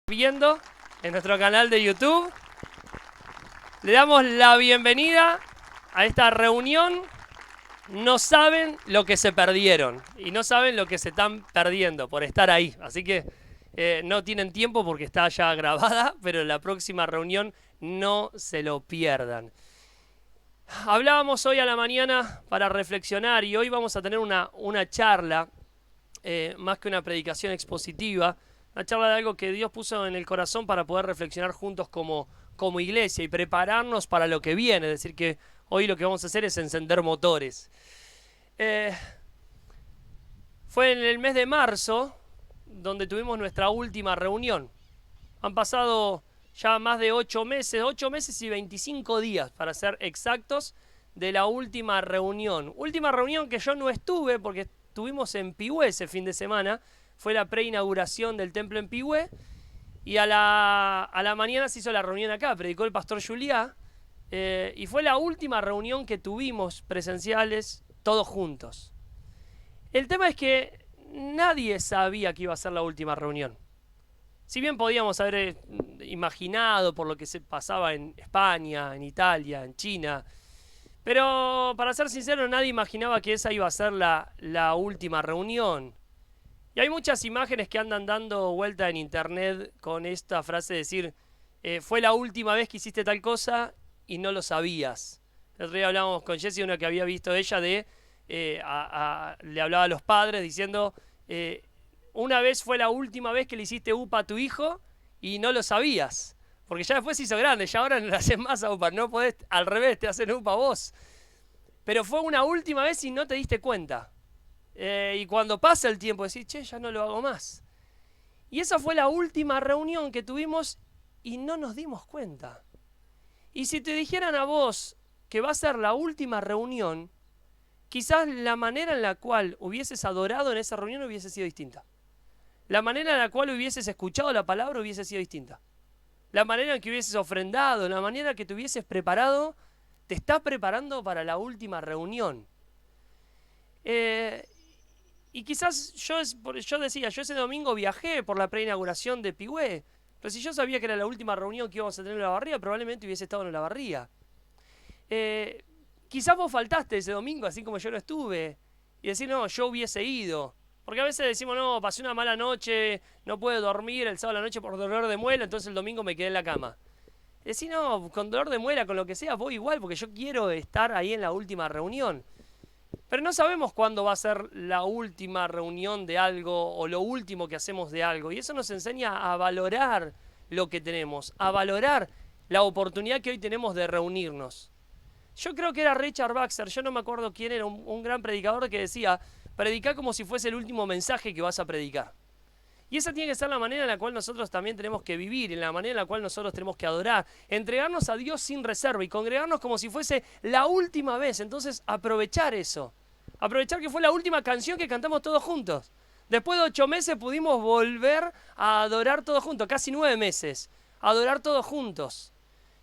Viendo en nuestro canal de YouTube. Le damos la bienvenida a esta reunión. No saben lo que se perdieron y no saben lo que se están perdiendo por estar ahí. Así que no tienen tiempo porque está ya grabada, pero en la próxima reunión no se lo pierdan. Hablábamos hoy a la mañana para reflexionar y hoy vamos a tener una charla, más que una predicación expositiva, una charla de algo que Dios puso en el corazón para poder reflexionar juntos como iglesia y prepararnos para lo que viene. Es decir, que hoy lo que vamos a hacer es encender motores. Fue en el mes de marzo donde tuvimos nuestra última reunión. Han pasado ya más de 8 meses y 25 días, para ser exactos, de la última reunión. Última reunión que yo no estuve porque estuvimos en Pihue ese fin de semana. Fue la preinauguración del templo en Pihue y a la mañana se hizo la reunión acá, predicó el pastor Juliá, y fue la última reunión que tuvimos presenciales todos juntos. El tema es que nadie sabía que iba a ser la última reunión. Si bien podíamos haber imaginado por lo que se pasaba en España, en Italia, en China, pero para ser sincero nadie imaginaba que esa iba a ser la última reunión. Y hay muchas imágenes que andan dando vuelta en internet con esta frase de decir, fue la última vez que hiciste tal cosa y no lo sabías. El otro día hablábamos con Jessie, una que había visto ella, le hablaba a los padres diciendo, una vez fue la última vez que le hiciste UPA a tu hijo y no lo sabías. Porque ya después se hizo grande, ya ahora no le haces más a UPA, no podés, al revés, te hacen UPA vos. Pero fue una última vez y no te diste cuenta. Y cuando pasa el tiempo decís, che, ya no lo hago más. Y esa fue la última reunión que tuvimos y no nos dimos cuenta. Y si te dijeran a vos que va a ser la última reunión, quizás la manera en la cual hubieses adorado en esa reunión hubiese sido distinta. La manera en la cual hubieses escuchado la palabra hubiese sido distinta. La manera en que hubieses ofrendado, la manera que te hubieses preparado, te está preparando para la última reunión. Y quizás yo decía, yo ese domingo viajé por la preinauguración de Pihue, pero si yo sabía que era la última reunión que íbamos a tener en Olavarría, probablemente hubiese estado en Olavarría. Quizás vos faltaste ese domingo, así como yo no estuve, y decir, no, yo hubiese ido. Porque a veces decimos, no, pasé una mala noche, no puedo dormir el sábado a la noche por dolor de muela, entonces el domingo me quedé en la cama. Decir, no, con dolor de muela, con lo que sea, voy igual, porque yo quiero estar ahí en la última reunión. Pero no sabemos cuándo va a ser la última reunión de algo o lo último que hacemos de algo. Y eso nos enseña a valorar lo que tenemos, a valorar la oportunidad que hoy tenemos de reunirnos. Yo creo que era Richard Baxter, yo no me acuerdo quién era, un gran predicador que decía, predicá como si fuese el último mensaje que vas a predicar. Y esa tiene que ser la manera en la cual nosotros también tenemos que vivir, en la manera en la cual nosotros tenemos que adorar, entregarnos a Dios sin reserva y congregarnos como si fuese la última vez. Entonces aprovechar eso, aprovechar que fue la última canción que cantamos todos juntos. Después de 8 meses pudimos volver a adorar todos juntos, casi 9 meses, adorar todos juntos.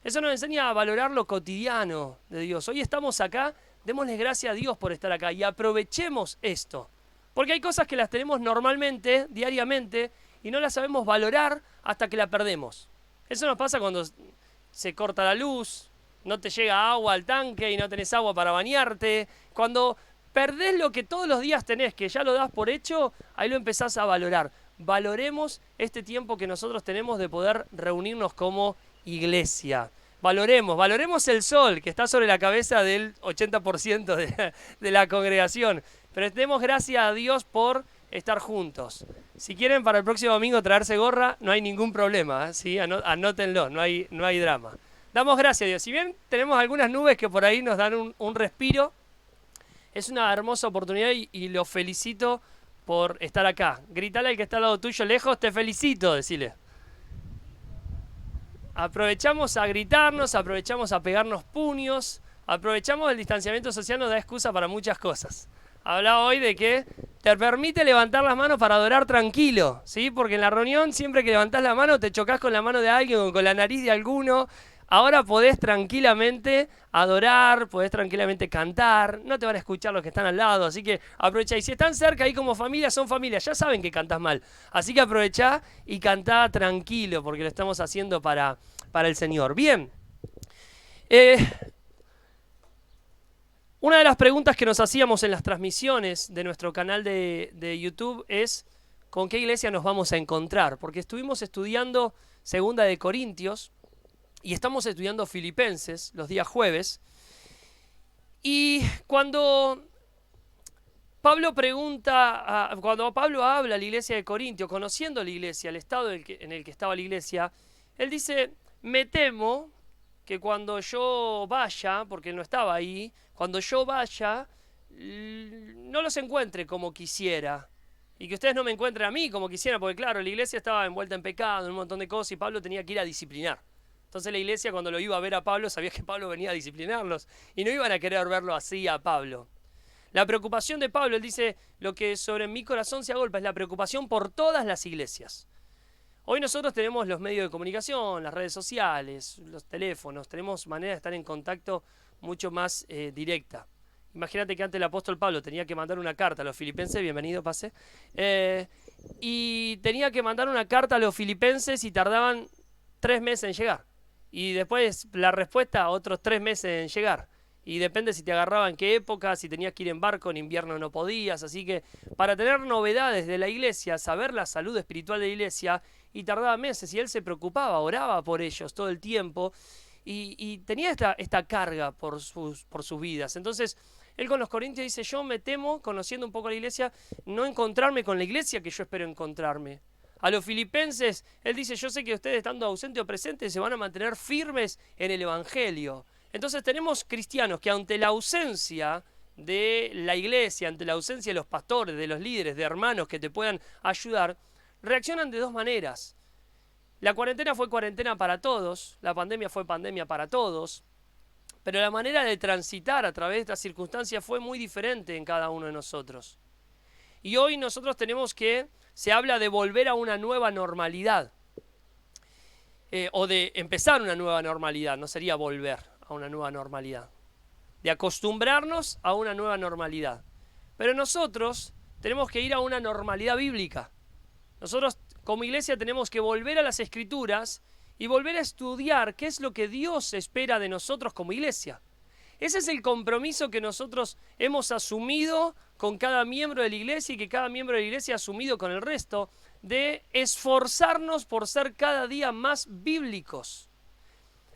Eso nos enseña a valorar lo cotidiano de Dios. Hoy estamos acá, démosle gracias a Dios por estar acá y aprovechemos esto. Porque hay cosas que las tenemos normalmente, diariamente, y no las sabemos valorar hasta que la perdemos. Eso nos pasa cuando se corta la luz, no te llega agua al tanque y no tenés agua para bañarte. Cuando perdés lo que todos los días tenés, que ya lo das por hecho, ahí lo empezás a valorar. Valoremos este tiempo que nosotros tenemos de poder reunirnos como iglesia. Valoremos el sol que está sobre la cabeza del 80% de la congregación. Pero demos gracias a Dios por estar juntos. Si quieren para el próximo domingo traerse gorra, no hay ningún problema, ¿sí? Anótenlo, no hay drama. Damos gracias a Dios. Si bien tenemos algunas nubes que por ahí nos dan un respiro, es una hermosa oportunidad y los felicito por estar acá. Gritale al que está al lado tuyo lejos, te felicito, decile. Aprovechamos a gritarnos, aprovechamos a pegarnos puños, aprovechamos el distanciamiento social, nos da excusa para muchas cosas. Hablaba hoy de que te permite levantar las manos para adorar tranquilo, ¿sí? Porque en la reunión siempre que levantás la mano te chocas con la mano de alguien o con la nariz de alguno. Ahora podés tranquilamente adorar, podés tranquilamente cantar, no te van a escuchar los que están al lado, así que aprovechá. Y si están cerca ahí como familia, son familias, ya saben que cantás mal. Así que aprovechá y cantá tranquilo, porque lo estamos haciendo para el Señor. Bien, eh, una de las preguntas que nos hacíamos en las transmisiones de nuestro canal de YouTube es ¿con qué iglesia nos vamos a encontrar? Porque estuvimos estudiando Segunda de Corintios y estamos estudiando Filipenses los días jueves. Y cuando Pablo cuando Pablo habla a la iglesia de Corintio, conociendo la iglesia, el estado en el que estaba la iglesia, él dice, me temo que cuando yo vaya, porque él no estaba ahí, cuando yo vaya, no los encuentre como quisiera. Y que ustedes no me encuentren a mí como quisieran, porque claro, la iglesia estaba envuelta en pecado, en un montón de cosas, y Pablo tenía que ir a disciplinar. Entonces la iglesia cuando lo iba a ver a Pablo, sabía que Pablo venía a disciplinarlos, y no iban a querer verlo así a Pablo. La preocupación de Pablo, él dice, lo que sobre mi corazón se agolpa es la preocupación por todas las iglesias. Hoy nosotros tenemos los medios de comunicación, las redes sociales, los teléfonos, tenemos manera de estar en contacto mucho más directa. Imagínate que antes el apóstol Pablo tenía que mandar una carta a los filipenses, bienvenido, pase, y tenía que mandar una carta a los filipenses y tardaban 3 meses en llegar. Y después la respuesta, otros 3 meses en llegar. Y depende si te agarraba en qué época, si tenías que ir en barco, en invierno no podías. Así que para tener novedades de la iglesia, saber la salud espiritual de la iglesia, y tardaba meses, y él se preocupaba, oraba por ellos todo el tiempo, y tenía esta carga por sus vidas. Entonces, él con los corintios dice, yo me temo, conociendo un poco la iglesia, no encontrarme con la iglesia que yo espero encontrarme. A los filipenses, él dice, yo sé que ustedes estando ausentes o presentes se van a mantener firmes en el evangelio. Entonces tenemos cristianos que ante la ausencia de la iglesia, ante la ausencia de los pastores, de los líderes, de hermanos que te puedan ayudar, reaccionan de dos maneras. La cuarentena fue cuarentena para todos, la pandemia fue pandemia para todos, pero la manera de transitar a través de estas circunstancias fue muy diferente en cada uno de nosotros. Y hoy nosotros se habla de volver a una nueva normalidad, o de empezar una nueva normalidad, no sería volver a una nueva normalidad, de acostumbrarnos a una nueva normalidad. Pero nosotros tenemos que ir a una normalidad bíblica. Nosotros como iglesia tenemos que volver a las Escrituras y volver a estudiar qué es lo que Dios espera de nosotros como iglesia. Ese es el compromiso que nosotros hemos asumido con cada miembro de la iglesia y que cada miembro de la iglesia ha asumido con el resto, de esforzarnos por ser cada día más bíblicos.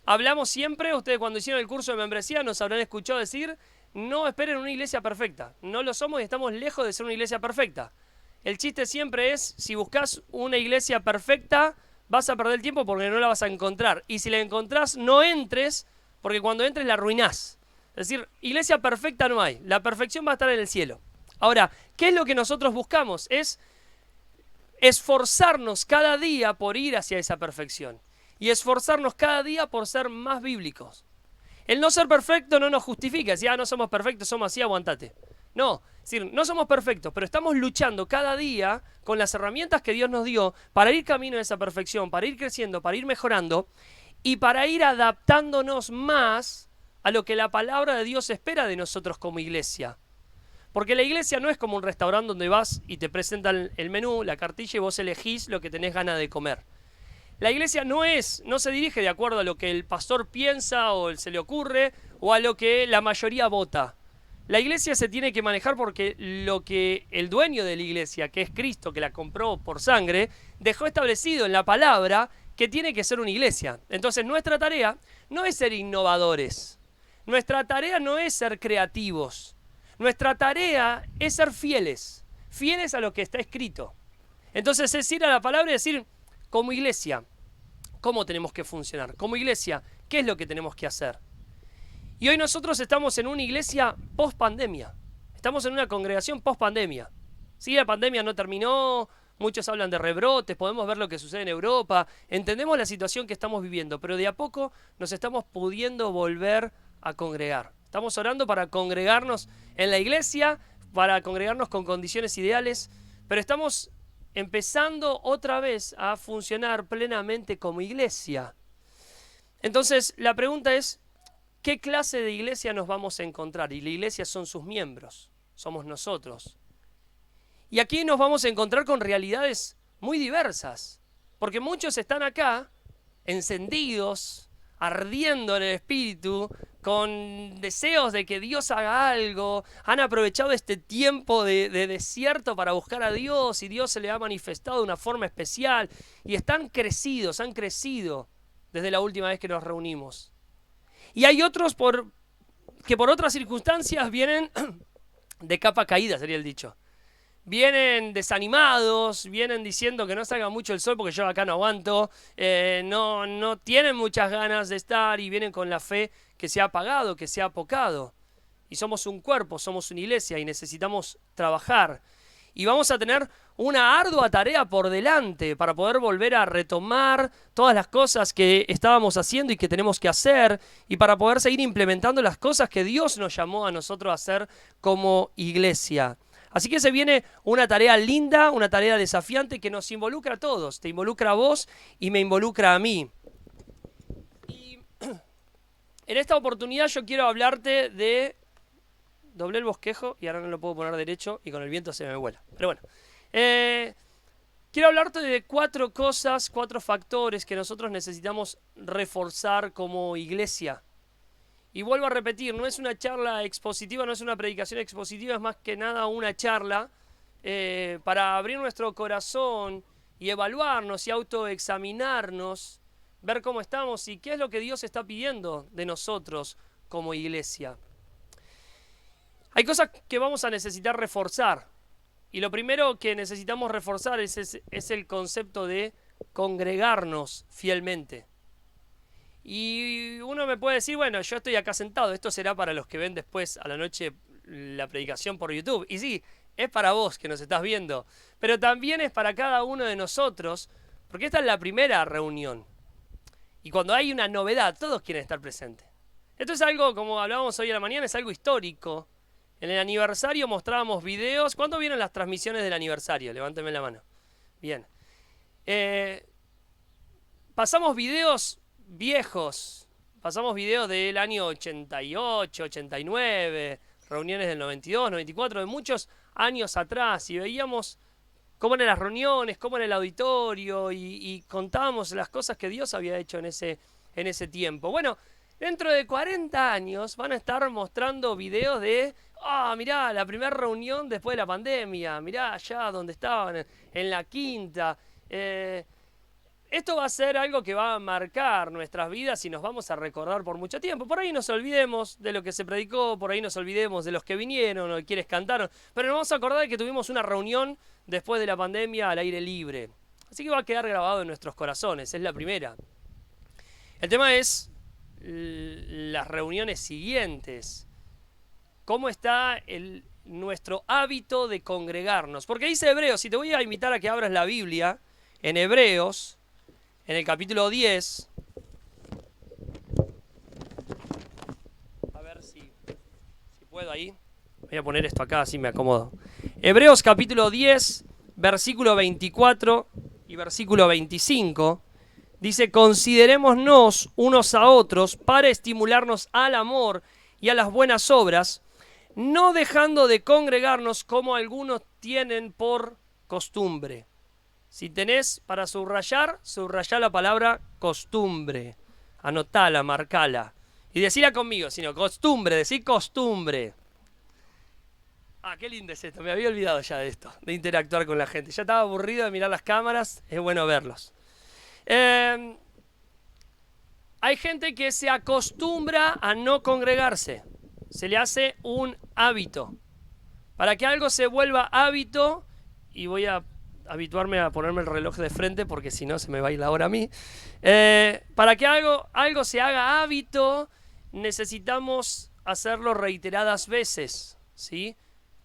Hablamos siempre, ustedes cuando hicieron el curso de membresía nos habrán escuchado decir, no esperen una iglesia perfecta. No lo somos y estamos lejos de ser una iglesia perfecta. El chiste siempre es, si buscas una iglesia perfecta, vas a perder el tiempo porque no la vas a encontrar. Y si la encontrás, no entres, porque cuando entres la arruinás. Es decir, iglesia perfecta no hay. La perfección va a estar en el cielo. Ahora, ¿qué es lo que nosotros buscamos? Es esforzarnos cada día por ir hacia esa perfección. Y esforzarnos cada día por ser más bíblicos. El no ser perfecto no nos justifica. Si no somos perfectos, somos así, aguantate. No, es decir, no somos perfectos, pero estamos luchando cada día con las herramientas que Dios nos dio para ir camino a esa perfección, para ir creciendo, para ir mejorando y para ir adaptándonos más a lo que la palabra de Dios espera de nosotros como iglesia. Porque la iglesia no es como un restaurante donde vas y te presentan el menú, la cartilla y vos elegís lo que tenés ganas de comer. La iglesia no se dirige de acuerdo a lo que el pastor piensa o se le ocurre o a lo que la mayoría vota. La iglesia se tiene que manejar porque lo que el dueño de la iglesia, que es Cristo, que la compró por sangre, dejó establecido en la palabra que tiene que ser una iglesia. Entonces nuestra tarea no es ser innovadores. Nuestra tarea no es ser creativos. Nuestra tarea es ser fieles. Fieles a lo que está escrito. Entonces es ir a la palabra y decir, como iglesia, ¿cómo tenemos que funcionar? Como iglesia, ¿qué es lo que tenemos que hacer? Y hoy nosotros estamos en una iglesia post-pandemia. Estamos en una congregación post-pandemia. Sí, la pandemia no terminó, muchos hablan de rebrotes, podemos ver lo que sucede en Europa, entendemos la situación que estamos viviendo, pero de a poco nos estamos pudiendo volver a congregar. Estamos orando para congregarnos en la iglesia, para congregarnos con condiciones ideales, pero estamos empezando otra vez a funcionar plenamente como iglesia. Entonces, la pregunta es, ¿qué clase de iglesia nos vamos a encontrar? Y la iglesia son sus miembros, somos nosotros. Y aquí nos vamos a encontrar con realidades muy diversas, porque muchos están acá encendidos, ardiendo en el espíritu, con deseos de que Dios haga algo, han aprovechado este tiempo de desierto para buscar a Dios y Dios se le ha manifestado de una forma especial y están crecidos, han crecido desde la última vez que nos reunimos. Y hay otros que por otras circunstancias vienen de capa caída, sería el dicho. Vienen desanimados, vienen diciendo que no salga mucho el sol porque yo acá no aguanto, no tienen muchas ganas de estar y vienen con la fe que se ha apagado, que se ha apocado. Y somos un cuerpo, somos una iglesia y necesitamos trabajar. Y vamos a tener una ardua tarea por delante para poder volver a retomar todas las cosas que estábamos haciendo y que tenemos que hacer y para poder seguir implementando las cosas que Dios nos llamó a nosotros a hacer como iglesia. Así que se viene una tarea linda, una tarea desafiante que nos involucra a todos. Te involucra a vos y me involucra a mí. Y en esta oportunidad yo quiero hablarte de... Doblé el bosquejo y ahora no lo puedo poner derecho y con el viento se me vuela. Pero bueno. Quiero hablarte de 4 cosas, 4 factores que nosotros necesitamos reforzar como iglesia. Y vuelvo a repetir, no es una charla expositiva, no es una predicación expositiva, es más que nada una charla para abrir nuestro corazón y evaluarnos y autoexaminarnos, ver cómo estamos y qué es lo que Dios está pidiendo de nosotros como iglesia. Hay cosas que vamos a necesitar reforzar. Y lo primero que necesitamos reforzar es el concepto de congregarnos fielmente. Y uno me puede decir, bueno, yo estoy acá sentado, esto será para los que ven después a la noche la predicación por YouTube. Y sí, es para vos que nos estás viendo, pero también es para cada uno de nosotros, porque esta es la primera reunión. Y cuando hay una novedad, todos quieren estar presentes. Esto es algo, como hablábamos hoy a la mañana, es algo histórico. En el aniversario mostrábamos videos. ¿Cuándo vieron las transmisiones del aniversario? Levánteme la mano. Bien. Pasamos videos viejos. Pasamos videos del año 88, 89, reuniones del 92, 94, de muchos años atrás. Y veíamos cómo eran las reuniones, cómo era el auditorio y contábamos las cosas que Dios había hecho en ese tiempo. Bueno, dentro de 40 años van a estar mostrando videos de... mirá, la primera reunión después de la pandemia, mirá allá donde estaban, en la quinta. Esto va a ser algo que va a marcar nuestras vidas y nos vamos a recordar por mucho tiempo. Por ahí nos olvidemos de lo que se predicó, por ahí nos olvidemos de los que vinieron o de quienes cantaron, pero nos vamos a acordar de que tuvimos una reunión después de la pandemia al aire libre. Así que va a quedar grabado en nuestros corazones, es la primera. El tema es las reuniones siguientes. ¿Cómo está nuestro hábito de congregarnos? Porque dice Hebreos, y te voy a invitar a que abras la Biblia, en Hebreos, en el capítulo 10. A ver si puedo ahí. Voy a poner esto acá, así me acomodo. Hebreos capítulo 10, versículo 24 y versículo 25. Dice, considerémonos unos a otros para estimularnos al amor y a las buenas obras, no dejando de congregarnos como algunos tienen por costumbre. Si tenés para subrayar, subrayá la palabra costumbre. Anotala, marcala. Y decila conmigo, sino costumbre, decí costumbre. Qué lindo es esto, me había olvidado ya de esto, de interactuar con la gente. Ya estaba aburrido de mirar las cámaras, es bueno verlos. Hay gente que se acostumbra a no congregarse. Se le hace un hábito. Para que algo se vuelva hábito, y voy a habituarme a ponerme el reloj de frente porque si no se me va a ir la hora a mí. Para que algo se haga hábito, necesitamos hacerlo reiteradas veces, ¿sí?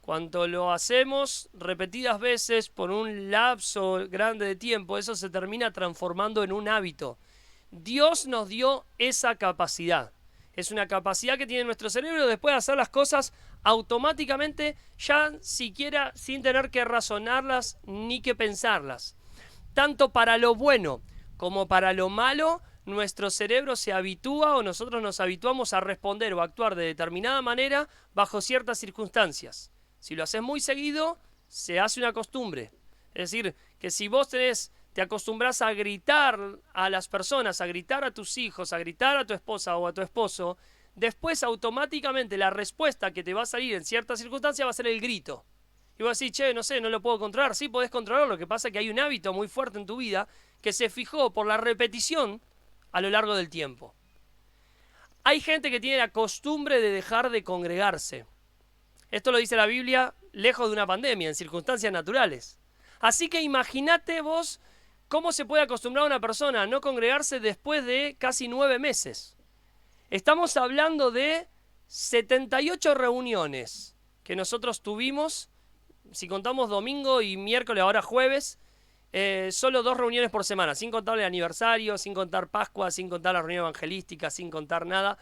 Cuando lo hacemos repetidas veces por un lapso grande de tiempo, eso se termina transformando en un hábito. Dios nos dio esa capacidad. Es una capacidad que tiene nuestro cerebro después de hacer las cosas automáticamente, ya siquiera sin tener que razonarlas ni que pensarlas. Tanto para lo bueno como para lo malo, nuestro cerebro se habitúa o nosotros nos habituamos a responder o actuar de determinada manera bajo ciertas circunstancias. Si lo haces muy seguido, se hace una costumbre. Es decir, que si vos te acostumbras a gritar a las personas, a gritar a tus hijos, a gritar a tu esposa o a tu esposo, después automáticamente la respuesta que te va a salir en ciertas circunstancias va a ser el grito. Y vos decís, che, no sé, no lo puedo controlar. Sí, podés controlarlo, lo que pasa es que hay un hábito muy fuerte en tu vida que se fijó por la repetición a lo largo del tiempo. Hay gente que tiene la costumbre de dejar de congregarse. Esto lo dice la Biblia lejos de una pandemia, en circunstancias naturales. Así que imagínate vos cómo se puede acostumbrar a una persona a no congregarse después de casi 9 meses. Estamos hablando de 78 reuniones que nosotros tuvimos, si contamos domingo y miércoles, ahora jueves, solo 2 reuniones por semana, sin contar el aniversario, sin contar Pascua, sin contar la reunión evangelística, sin contar nada.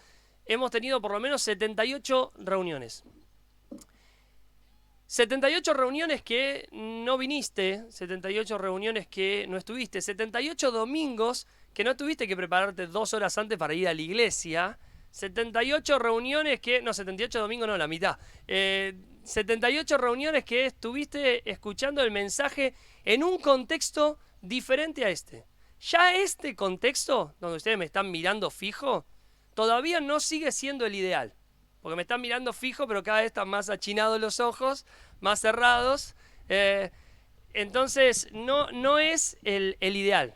Hemos tenido por lo menos 78 reuniones. 78 reuniones que no viniste, 78 reuniones que no estuviste, 78 domingos que no tuviste que prepararte 2 horas antes para ir a la iglesia, 78 reuniones que... No, 78 domingos no, la mitad. 78 reuniones que estuviste escuchando el mensaje en un contexto diferente a este. Ya este contexto, donde ustedes me están mirando fijo, todavía no sigue siendo el ideal. Porque me están mirando fijo, pero cada vez están más achinados los ojos, más cerrados. Entonces, no es el ideal.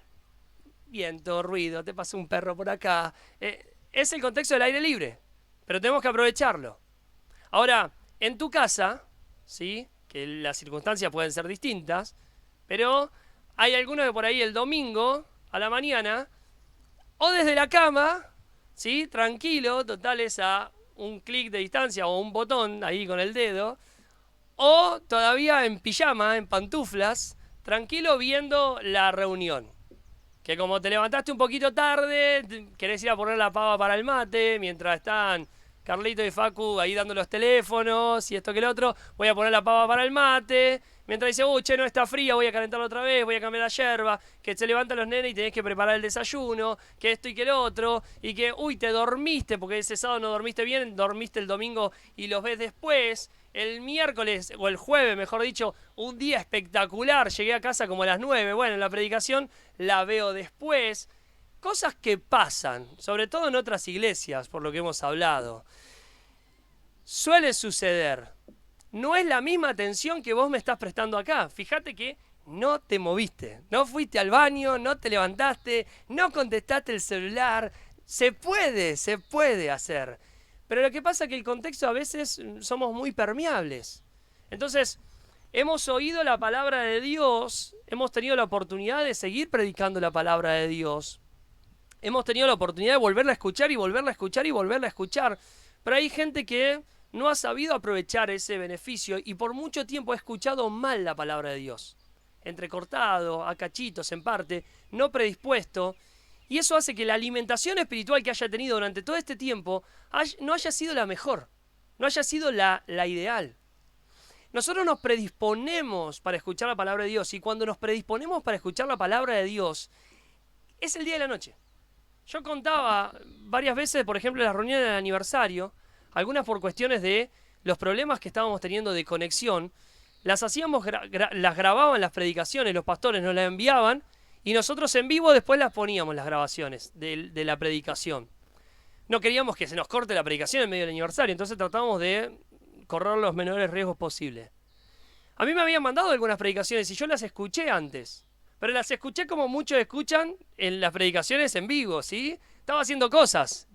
Viento, ruido, te pasa un perro por acá. Es el contexto del aire libre, pero tenemos que aprovecharlo. Ahora, en tu casa, ¿sí? Que las circunstancias pueden ser distintas, pero hay algunos que por ahí el domingo, a la mañana, o desde la cama, ¿sí? Tranquilo, total es a un clic de distancia o un botón ahí con el dedo, o todavía en pijama, en pantuflas, tranquilo viendo la reunión. Que como te levantaste un poquito tarde, querés ir a poner la pava para el mate, mientras están Carlito y Facu ahí dando los teléfonos y esto que el otro, voy a poner la pava para el mate. Mientras dice, che, no está fría, voy a calentarlo otra vez, voy a cambiar la yerba, que se levantan los nenes y tenés que preparar el desayuno, que esto y que el otro, y que, te dormiste, porque ese sábado no dormiste bien, dormiste el domingo y los ves después. El miércoles, o el jueves, mejor dicho, un día espectacular, llegué a casa como a las 9, bueno, la predicación la veo después. Cosas que pasan, sobre todo en otras iglesias, por lo que hemos hablado. Suele suceder. No es la misma atención que vos me estás prestando acá. Fíjate que no te moviste, no fuiste al baño, no te levantaste, no contestaste el celular. Se puede hacer. Pero lo que pasa es que el contexto a veces somos muy permeables. Entonces, hemos oído la palabra de Dios, hemos tenido la oportunidad de seguir predicando la palabra de Dios. Hemos tenido la oportunidad de volverla a escuchar y volverla a escuchar y volverla a escuchar. Pero hay gente que no ha sabido aprovechar ese beneficio y por mucho tiempo ha escuchado mal la palabra de Dios. Entrecortado, a cachitos en parte, no predispuesto. Y eso hace que la alimentación espiritual que haya tenido durante todo este tiempo no haya sido la mejor, no haya sido la ideal. Nosotros nos predisponemos para escuchar la palabra de Dios y cuando nos predisponemos para escuchar la palabra de Dios, es el día de la noche. Yo contaba varias veces, por ejemplo, en las reuniones del aniversario, algunas por cuestiones de los problemas que estábamos teniendo de conexión, las hacíamos, las grababan las predicaciones, los pastores nos las enviaban y nosotros en vivo después las poníamos las grabaciones de la predicación. No queríamos que se nos corte la predicación en medio del aniversario, entonces tratábamos de correr los menores riesgos posibles. A mí me habían mandado algunas predicaciones y yo las escuché antes, pero las escuché como muchos escuchan en las predicaciones en vivo, ¿sí? Estaba haciendo cosas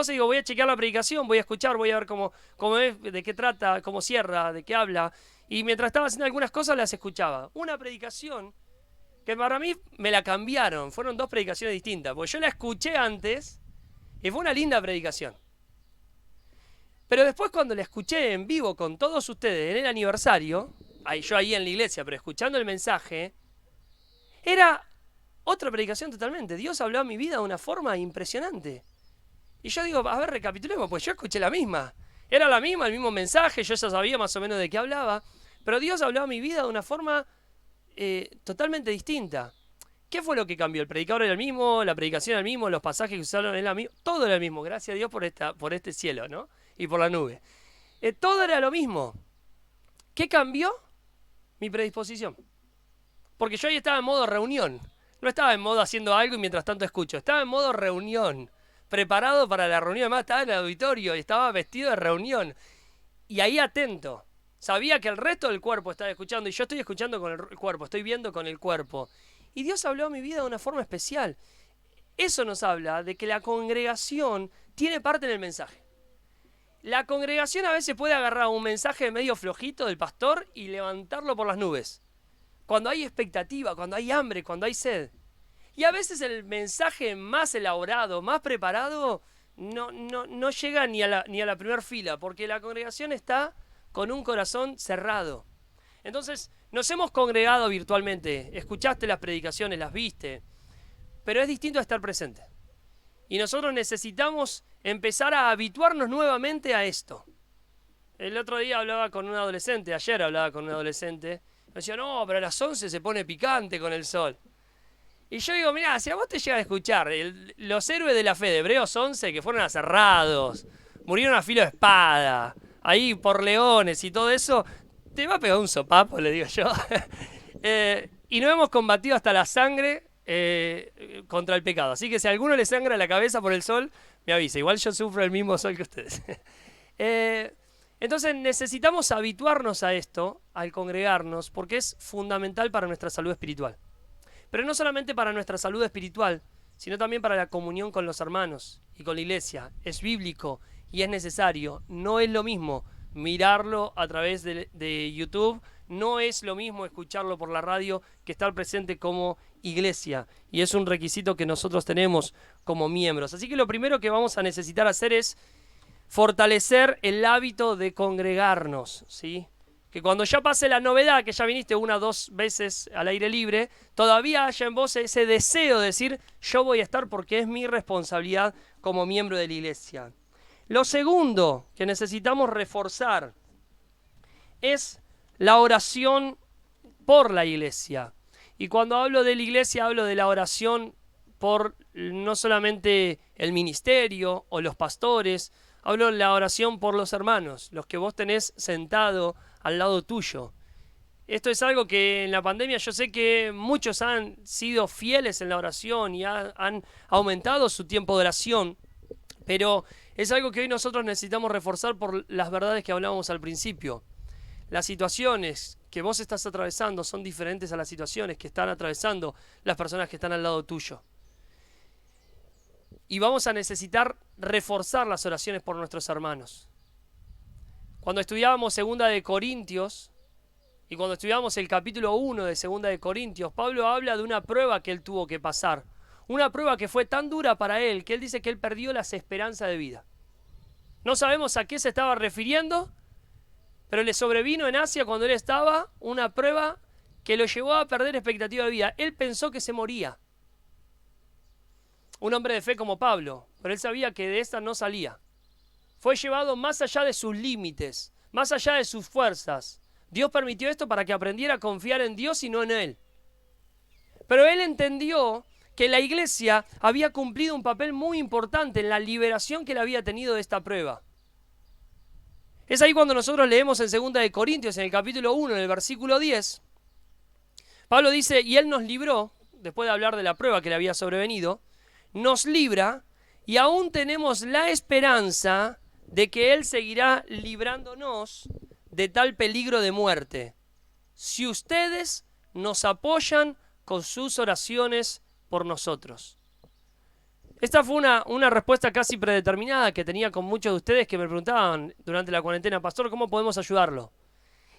y digo, voy a chequear la predicación, voy a escuchar, voy a ver cómo es, de qué trata, cómo cierra, de qué habla. Y mientras estaba haciendo algunas cosas las escuchaba. Una predicación que para mí me la cambiaron, fueron 2 predicaciones distintas, porque yo la escuché antes y fue una linda predicación. Pero después cuando la escuché en vivo con todos ustedes en el aniversario, yo ahí en la iglesia, pero escuchando el mensaje, era otra predicación totalmente. Dios habló a mi vida de una forma impresionante. Y yo digo, a ver, recapitulemos, pues yo escuché la misma. Era la misma, el mismo mensaje, yo ya sabía más o menos de qué hablaba, pero Dios habló a mi vida de una forma totalmente distinta. ¿Qué fue lo que cambió? El predicador era el mismo, la predicación era el mismo, los pasajes que usaron era el mismo, todo era el mismo, gracias a Dios por este cielo, ¿no? Y por la nube. Todo era lo mismo. ¿Qué cambió? Mi predisposición. Porque yo ahí estaba en modo reunión. No estaba en modo haciendo algo y mientras tanto escucho. Estaba en modo reunión. Preparado para la reunión. Además estaba en el auditorio y estaba vestido de reunión. Y ahí atento. Sabía que el resto del cuerpo estaba escuchando y yo estoy escuchando con el cuerpo. Estoy viendo con el cuerpo. Y Dios habló a mi vida de una forma especial. Eso nos habla de que la congregación tiene parte en el mensaje. La congregación a veces puede agarrar un mensaje medio flojito del pastor y levantarlo por las nubes. Cuando hay expectativa, cuando hay hambre, cuando hay sed. Y a veces el mensaje más elaborado, más preparado, no llega ni a la primera fila, porque la congregación está con un corazón cerrado. Entonces, nos hemos congregado virtualmente, escuchaste las predicaciones, las viste, pero es distinto a estar presente. Y nosotros necesitamos empezar a habituarnos nuevamente a esto. El otro día hablaba con un adolescente, ayer hablaba con un adolescente, me decía, no, pero a las 11 se pone picante con el sol. Y yo digo, mirá, si a vos te llegan a escuchar los héroes de la fe de Hebreos 11 que fueron aserrados, murieron a filo de espada, ahí por leones y todo eso, te va a pegar un sopapo, le digo yo. Y no hemos combatido hasta la sangre contra el pecado. Así que si a alguno le sangra la cabeza por el sol, me avisa. Igual yo sufro el mismo sol que ustedes. Entonces necesitamos habituarnos a esto, al congregarnos, porque es fundamental para nuestra salud espiritual. Pero no solamente para nuestra salud espiritual, sino también para la comunión con los hermanos y con la iglesia. Es bíblico y es necesario. No es lo mismo mirarlo a través de YouTube, no es lo mismo escucharlo por la radio que estar presente como iglesia. Y es un requisito que nosotros tenemos como miembros. Así que lo primero que vamos a necesitar hacer es fortalecer el hábito de congregarnos, ¿sí? Que cuando ya pase la novedad, que ya viniste 1 o 2 veces al aire libre, todavía haya en vos ese deseo de decir, yo voy a estar porque es mi responsabilidad como miembro de la iglesia. Lo segundo que necesitamos reforzar es la oración por la iglesia. Y cuando hablo de la iglesia, hablo de la oración por no solamente el ministerio o los pastores, hablo de la oración por los hermanos, los que vos tenés sentado al lado tuyo. Esto es algo que en la pandemia yo sé que muchos han sido fieles en la oración y han aumentado su tiempo de oración, pero es algo que hoy nosotros necesitamos reforzar por las verdades que hablábamos al principio. Las situaciones que vos estás atravesando son diferentes a las situaciones que están atravesando las personas que están al lado tuyo. Y vamos a necesitar reforzar las oraciones por nuestros hermanos. Cuando estudiábamos 2 de Corintios y cuando estudiábamos el capítulo 1 de 2 de Corintios, Pablo habla de una prueba que él tuvo que pasar. Una prueba que fue tan dura para él que él dice que él perdió las esperanzas de vida. No sabemos a qué se estaba refiriendo, pero le sobrevino en Asia cuando él estaba una prueba que lo llevó a perder expectativa de vida. Él pensó que se moría. Un hombre de fe como Pablo, pero él sabía que de esta no salía. Fue llevado más allá de sus límites, más allá de sus fuerzas. Dios permitió esto para que aprendiera a confiar en Dios y no en él. Pero él entendió que la iglesia había cumplido un papel muy importante en la liberación que él había tenido de esta prueba. Es ahí cuando nosotros leemos en 2 de Corintios, en el capítulo 1, en el versículo 10, Pablo dice, y él nos libró, después de hablar de la prueba que le había sobrevenido, nos libra y aún tenemos la esperanza de que él seguirá librándonos de tal peligro de muerte, si ustedes nos apoyan con sus oraciones por nosotros. Esta fue una respuesta casi predeterminada que tenía con muchos de ustedes que me preguntaban durante la cuarentena, pastor, ¿cómo podemos ayudarlo?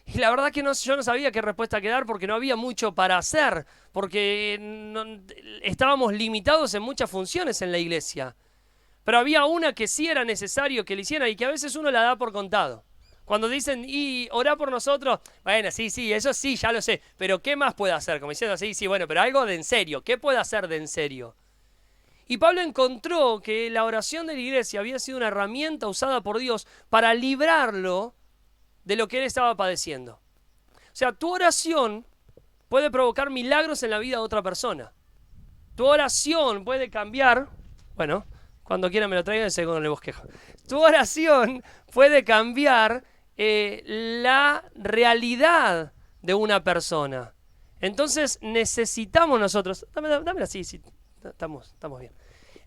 Y la verdad que yo no sabía qué respuesta que dar porque no había mucho para hacer, porque estábamos limitados en muchas funciones en la iglesia. Pero había una que sí era necesario que le hiciera y que a veces uno la da por contado. Cuando dicen, y orá por nosotros, bueno, sí, eso sí, ya lo sé, pero ¿qué más puedo hacer? Como diciendo, sí, bueno, pero algo de en serio, ¿qué puedo hacer de en serio? Y Pablo encontró que la oración de la iglesia había sido una herramienta usada por Dios para librarlo de lo que él estaba padeciendo. O sea, tu oración puede provocar milagros en la vida de otra persona. Tu oración puede cambiar, bueno, cuando quieran me lo traigan, según el bosquejo. Tu oración puede cambiar la realidad de una persona. Entonces necesitamos nosotros, dámela así, sí, estamos bien.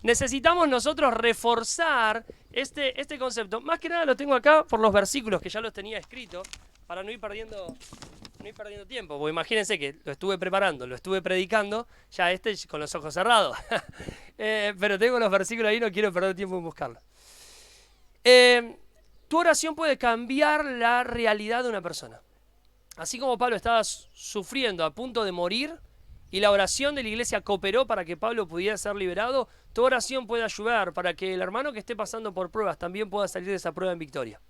Necesitamos nosotros reforzar este concepto. Más que nada lo tengo acá por los versículos que ya los tenía escritos para no ir perdiendo tiempo. Porque imagínense que lo estuve preparando, lo estuve predicando, ya con los ojos cerrados. Pero tengo los versículos ahí, no quiero perder tiempo en buscarlos. Tu oración puede cambiar la realidad de una persona. Así como Pablo estaba sufriendo, a punto de morir, y la oración de la iglesia cooperó para que Pablo pudiera ser liberado, tu oración puede ayudar para que el hermano que esté pasando por pruebas también pueda salir de esa prueba en victoria.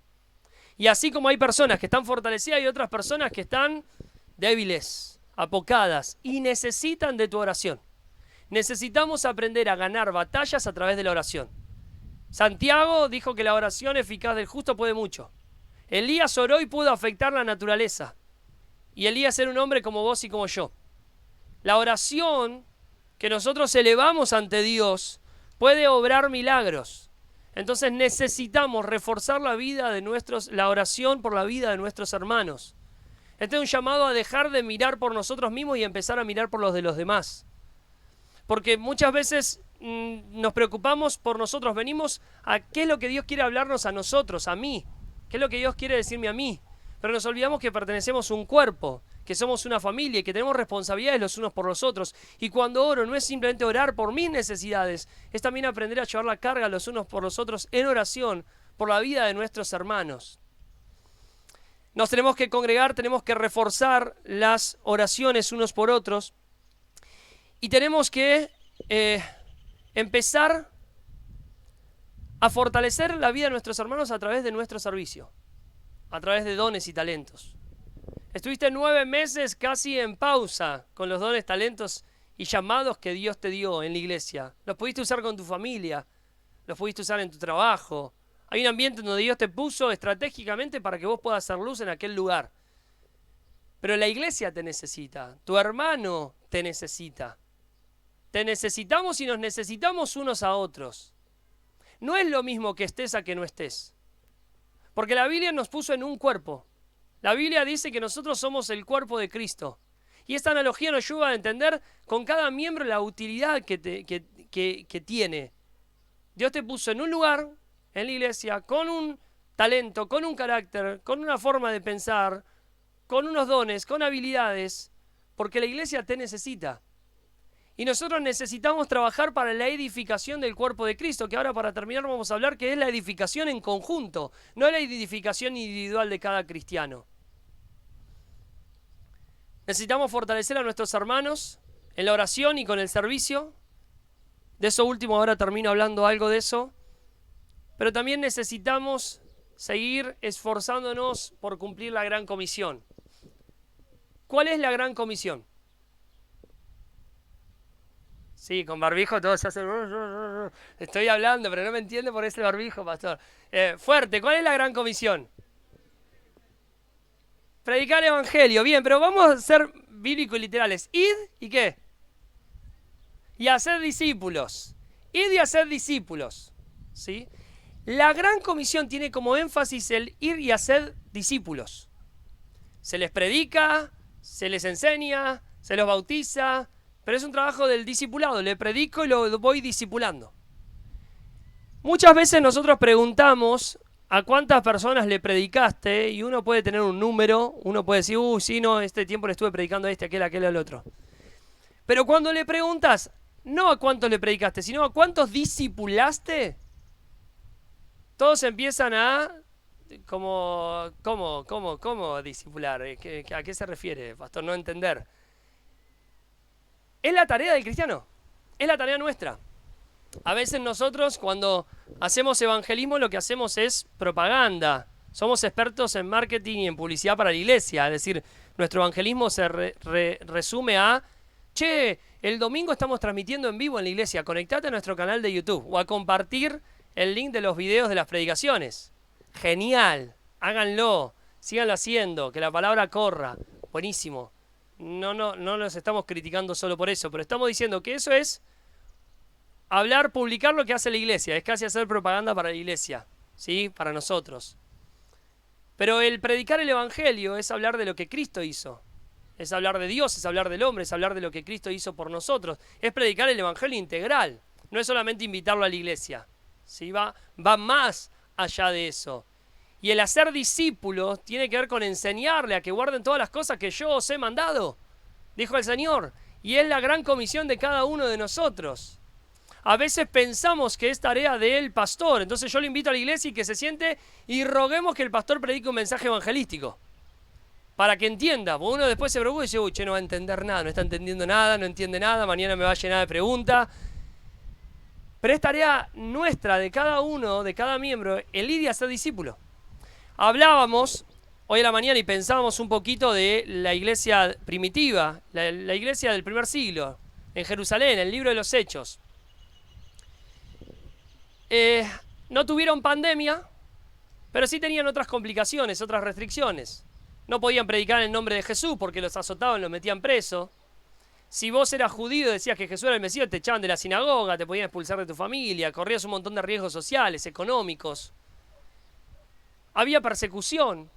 Y así como hay personas que están fortalecidas, hay otras personas que están débiles, apocadas, y necesitan de tu oración. Necesitamos aprender a ganar batallas a través de la oración. Santiago dijo que la oración eficaz del justo puede mucho. Elías oró y pudo afectar la naturaleza. Y Elías era un hombre como vos y como yo. La oración que nosotros elevamos ante Dios puede obrar milagros. Entonces necesitamos reforzar la oración por la vida de nuestros hermanos. Este es un llamado a dejar de mirar por nosotros mismos y empezar a mirar por los de los demás. Porque muchas veces nos preocupamos por nosotros, venimos a qué es lo que Dios quiere hablarnos a nosotros, a mí, qué es lo que Dios quiere decirme a mí. Pero nos olvidamos que pertenecemos a un cuerpo, que somos una familia y que tenemos responsabilidades los unos por los otros. Y cuando oro no es simplemente orar por mis necesidades, es también aprender a llevar la carga los unos por los otros en oración por la vida de nuestros hermanos. Nos tenemos que congregar, tenemos que reforzar las oraciones unos por otros y tenemos que empezar a fortalecer la vida de nuestros hermanos a través de nuestro servicio, a través de dones y talentos. Estuviste 9 meses casi en pausa con los dones, talentos y llamados que Dios te dio en la iglesia. Los pudiste usar con tu familia, los pudiste usar en tu trabajo. Hay un ambiente donde Dios te puso estratégicamente para que vos puedas hacer luz en aquel lugar. Pero la iglesia te necesita, tu hermano te necesita. Te necesitamos y nos necesitamos unos a otros. No es lo mismo que estés a que no estés. Porque la Biblia nos puso en un cuerpo. La Biblia dice que nosotros somos el cuerpo de Cristo. Y esta analogía nos ayuda a entender con cada miembro la utilidad que tiene. Dios te puso en un lugar, en la iglesia, con un talento, con un carácter, con una forma de pensar, con unos dones, con habilidades, porque la iglesia te necesita. Y nosotros necesitamos trabajar para la edificación del cuerpo de Cristo, que ahora para terminar vamos a hablar que es la edificación en conjunto, no la edificación individual de cada cristiano. Necesitamos fortalecer a nuestros hermanos en la oración y con el servicio. De eso último ahora termino hablando algo de eso. Pero también necesitamos seguir esforzándonos por cumplir la gran comisión. ¿Cuál es la gran comisión? Sí, con barbijo todos se hacen... Estoy hablando, pero no me entiende por ese barbijo, pastor. Fuerte, ¿cuál es la gran comisión? Predicar el evangelio. Bien, pero vamos a ser bíblicos y literales. Id y ¿qué? Y hacer discípulos. Id y hacer discípulos. ¿Sí? La gran comisión tiene como énfasis el ir y hacer discípulos. Se les predica, se les enseña, se los bautiza, pero es un trabajo del discipulado. Le predico y lo voy discipulando. Muchas veces nosotros preguntamos a cuántas personas le predicaste y uno puede tener un número, uno puede decir, sí, no, este tiempo le estuve predicando a este, aquel, al otro. Pero cuando le preguntas, no a cuántos le predicaste, sino a cuántos discipulaste, todos empiezan a, ¿cómo discipular? ¿A qué se refiere, pastor? No entender. Es la tarea del cristiano, es la tarea nuestra. A veces nosotros cuando hacemos evangelismo lo que hacemos es propaganda. Somos expertos en marketing y en publicidad para la iglesia. Es decir, nuestro evangelismo se resume a, che, el domingo estamos transmitiendo en vivo en la iglesia, conectate a nuestro canal de YouTube o a compartir el link de los videos de las predicaciones. Genial, háganlo, síganlo haciendo, que la palabra corra. Buenísimo. No los estamos criticando solo por eso, pero estamos diciendo que eso es hablar, publicar lo que hace la iglesia, es casi hacer propaganda para la iglesia, ¿sí? Para nosotros. Pero el predicar el evangelio es hablar de lo que Cristo hizo. Es hablar de Dios, es hablar del hombre, es hablar de lo que Cristo hizo por nosotros. Es predicar el evangelio integral. No es solamente invitarlo a la iglesia. ¿Sí? Va más allá de eso. Y el hacer discípulos tiene que ver con enseñarle a que guarden todas las cosas que yo os he mandado, dijo el Señor. Y es la gran comisión de cada uno de nosotros. A veces pensamos que es tarea del pastor. Entonces yo le invito a la iglesia y que se siente y roguemos que el pastor predique un mensaje evangelístico. Para que entienda. Porque uno después se preocupa y dice, uy, che, no va a entender nada, no está entendiendo nada, no entiende nada, mañana me va a llenar de preguntas. Pero es tarea nuestra, de cada uno, de cada miembro, el ir y hacer discípulo. Hablábamos hoy a la mañana y pensábamos un poquito de la iglesia primitiva, la iglesia del primer siglo, en Jerusalén, el libro de los Hechos. No tuvieron pandemia, pero sí tenían otras complicaciones, otras restricciones. No podían predicar en el nombre de Jesús porque los azotaban, los metían preso. Si vos eras judío y decías que Jesús era el Mesías, te echaban de la sinagoga, te podían expulsar de tu familia, corrías un montón de riesgos sociales, económicos. Había persecución,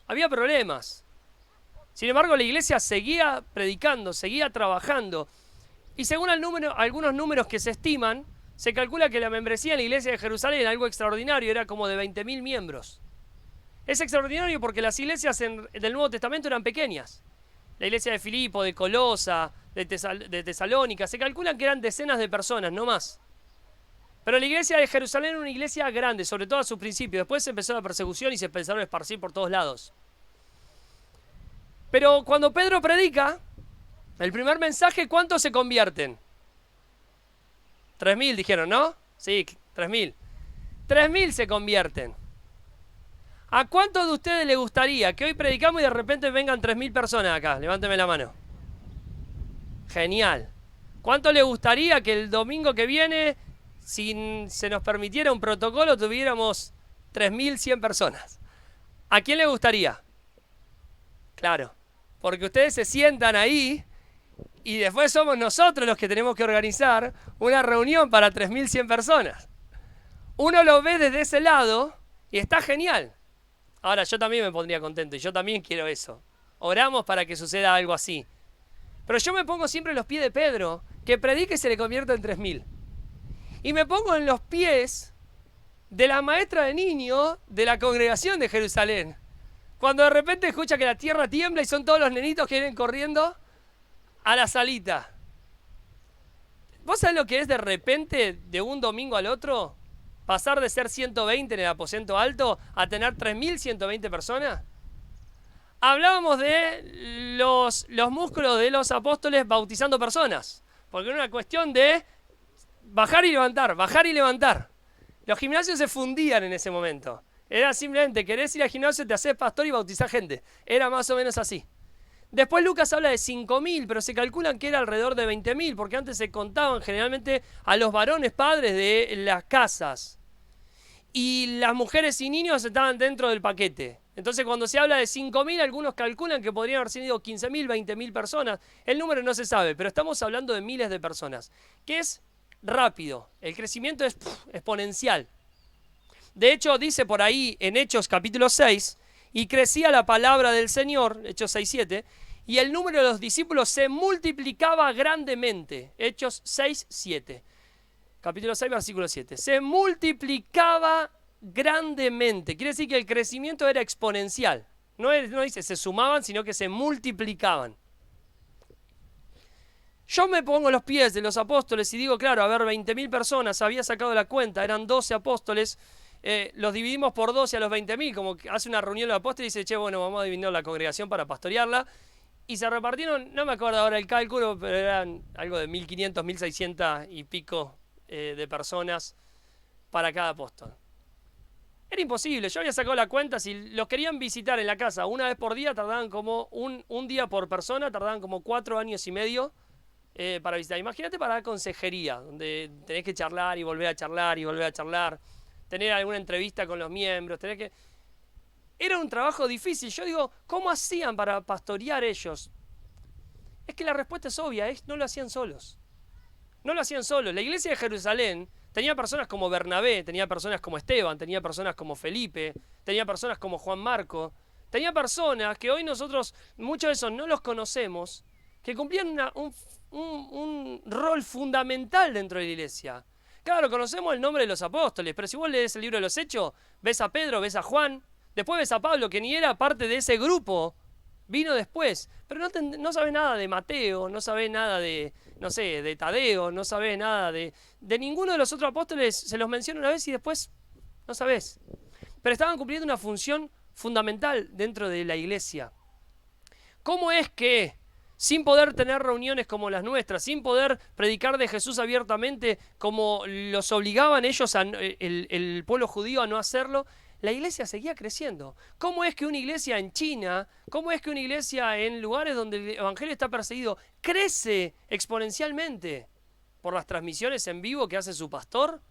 había problemas. Sin embargo, la iglesia seguía predicando, seguía trabajando. Y según algunos números que se estiman, se calcula que la membresía en la iglesia de Jerusalén, algo extraordinario, era como de 20.000 miembros. Es extraordinario porque las iglesias del Nuevo Testamento eran pequeñas. La iglesia de Filipo, de Colosa, de Tesalónica, se calculan que eran decenas de personas, no más. Pero la iglesia de Jerusalén era una iglesia grande, sobre todo a su principio. Después empezó la persecución y se empezaron a esparcir por todos lados. Pero cuando Pedro predica, el primer mensaje, ¿cuántos se convierten? 3.000 dijeron, ¿no? Sí, 3.000. 3.000 se convierten. ¿A cuántos de ustedes les gustaría que hoy predicamos y de repente vengan 3.000 personas acá? Levánteme la mano. Genial. ¿Cuánto les gustaría que el domingo que viene, si se nos permitiera un protocolo, tuviéramos 3.100 personas? ¿A quién le gustaría? Claro, porque ustedes se sientan ahí y después somos nosotros los que tenemos que organizar una reunión para 3.100 personas. Uno lo ve desde ese lado y está genial. Ahora, yo también me pondría contento y yo también quiero eso. Oramos para que suceda algo así. Pero yo me pongo siempre en los pies de Pedro, que predique y se le convierta en 3.000. Y me pongo en los pies de la maestra de niños de la congregación de Jerusalén. Cuando de repente escucha que la tierra tiembla y son todos los nenitos que vienen corriendo a la salita. ¿Vos sabés lo que es de repente, de un domingo al otro, pasar de ser 120 en el aposento alto a tener 3.120 personas? Hablábamos de los músculos de los apóstoles bautizando personas, porque era una cuestión de bajar y levantar, bajar y levantar. Los gimnasios se fundían en ese momento. Era simplemente, querés ir al gimnasio, te hacés pastor y bautizás gente. Era más o menos así. Después Lucas habla de 5.000, pero se calculan que era alrededor de 20.000, porque antes se contaban generalmente a los varones padres de las casas. Y las mujeres y niños estaban dentro del paquete. Entonces cuando se habla de 5.000, algunos calculan que podrían haber sido 15.000, 20.000 personas. El número no se sabe, pero estamos hablando de miles de personas. Que es rápido, el crecimiento es exponencial. De hecho, dice por ahí en Hechos capítulo 6, y crecía la palabra del Señor, Hechos 6:7, y el número de los discípulos se multiplicaba grandemente. Hechos 6:7. Capítulo 6, versículo 7. Se multiplicaba grandemente. Quiere decir que el crecimiento era exponencial. No dice se sumaban, sino que se multiplicaban. Yo me pongo los pies de los apóstoles y digo, claro, a ver, 20.000 personas, había sacado la cuenta, eran 12 apóstoles, los dividimos por 12 a los 20.000, como que hace una reunión de apóstoles y dice, che, bueno, vamos a dividir la congregación para pastorearla. Y se repartieron, no me acuerdo ahora el cálculo, pero eran algo de 1.500, 1.600 y pico de personas para cada apóstol. Era imposible, yo había sacado la cuenta, si los querían visitar en la casa una vez por día, tardaban como un día por persona, tardaban como 4 años y medio para visitar. Imagínate para dar consejería, donde tenés que charlar y volver a charlar y volver a charlar, tener alguna entrevista con los miembros, Era un trabajo difícil. Yo digo, ¿cómo hacían para pastorear ellos? Es que la respuesta es obvia, no lo hacían solos. No lo hacían solos. La iglesia de Jerusalén tenía personas como Bernabé, tenía personas como Esteban, tenía personas como Felipe, tenía personas como Juan Marco, tenía personas que hoy nosotros, muchos de esos no los conocemos, que cumplían un rol fundamental dentro de la iglesia. Claro, conocemos el nombre de los apóstoles, pero si vos lees el libro de los Hechos, ves a Pedro, ves a Juan, después ves a Pablo, que ni era parte de ese grupo, vino después, pero no sabés nada de Mateo, no sabés nada de, no sé, de Tadeo, no sabés nada de ninguno de los otros apóstoles. Se los menciona una vez y después no sabés. Pero estaban cumpliendo una función fundamental dentro de la iglesia. ¿Cómo es que, sin poder tener reuniones como las nuestras, sin poder predicar de Jesús abiertamente como los obligaban ellos, el pueblo judío, a no hacerlo, la iglesia seguía creciendo? ¿Cómo es que una iglesia en China, cómo es que una iglesia en lugares donde el evangelio está perseguido, crece exponencialmente? ¿Por las transmisiones en vivo que hace su pastor?